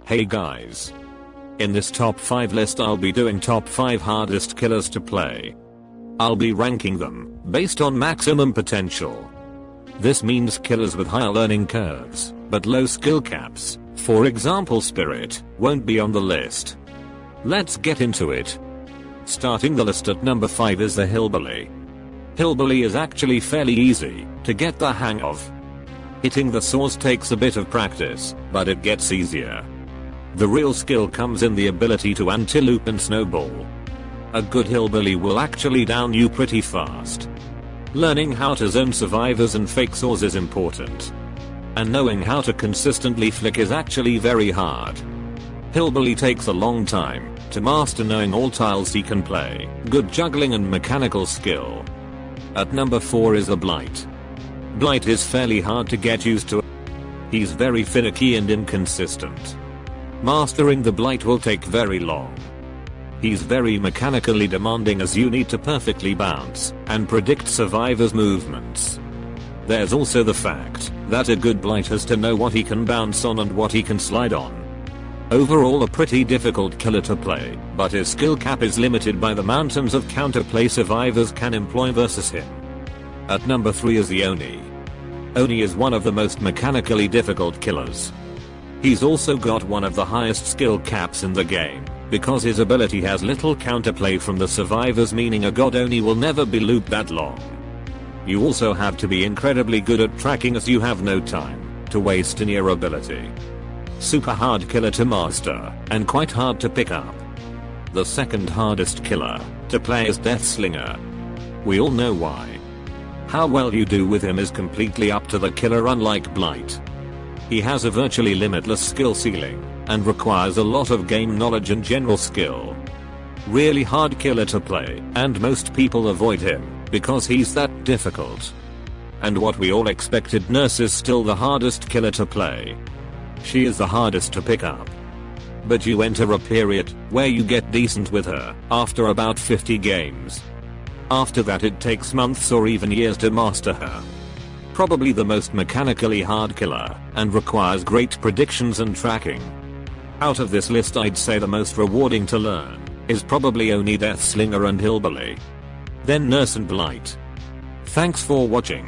Hey guys. In this top 5 list I'll be doing top 5 hardest killers to play. I'll be ranking them based on maximum potential. This means killers with higher learning curves, but low skill caps, for example Spirit, won't be on the list. Let's get into it. Starting the list at number 5 is the Hillbilly. Hillbilly is actually fairly easy to get the hang of. Hitting the saws takes a bit of practice, but it gets easier. The real skill comes in the ability to anti-loop and snowball. A good Hillbilly will actually down you pretty fast. Learning how to zone survivors and fake saws is important. And knowing how to consistently flick is actually very hard. Hillbilly takes a long time to master, knowing all tiles he can play, good juggling and mechanical skill. At number 4 is the Blight. Blight is fairly hard to get used to. He's very finicky and inconsistent. Mastering the Blight will take very long. He's very mechanically demanding, as you need to perfectly bounce and predict survivors' movements. There's also the fact that a good Blight has to know what he can bounce on and what he can slide on. Overall a pretty difficult killer to play, but his skill cap is limited by the mountains of counterplay survivors can employ versus him. At number 3 is the Oni. Oni is one of the most mechanically difficult killers. He's also got one of the highest skill caps in the game, because his ability has little counterplay from the survivors, meaning a god Oni will never be looped that long. You also have to be incredibly good at tracking, as you have no time to waste in your ability. Super hard killer to master, and quite hard to pick up. The second hardest killer to play is Deathslinger. We all know why. How well you do with him is completely up to the killer, unlike Blight. He has a virtually limitless skill ceiling, and requires a lot of game knowledge and general skill. Really hard killer to play, and most people avoid him, because he's that difficult. And what we all expected, Nurse is still the hardest killer to play. She is the hardest to pick up. But you enter a period where you get decent with her after about 50 games. After that it takes months or even years to master her. Probably the most mechanically hard killer, and requires great predictions and tracking. Out of this list I'd say the most rewarding to learn is probably only Deathslinger and Hillbilly. Then Nurse and Blight. Thanks for watching.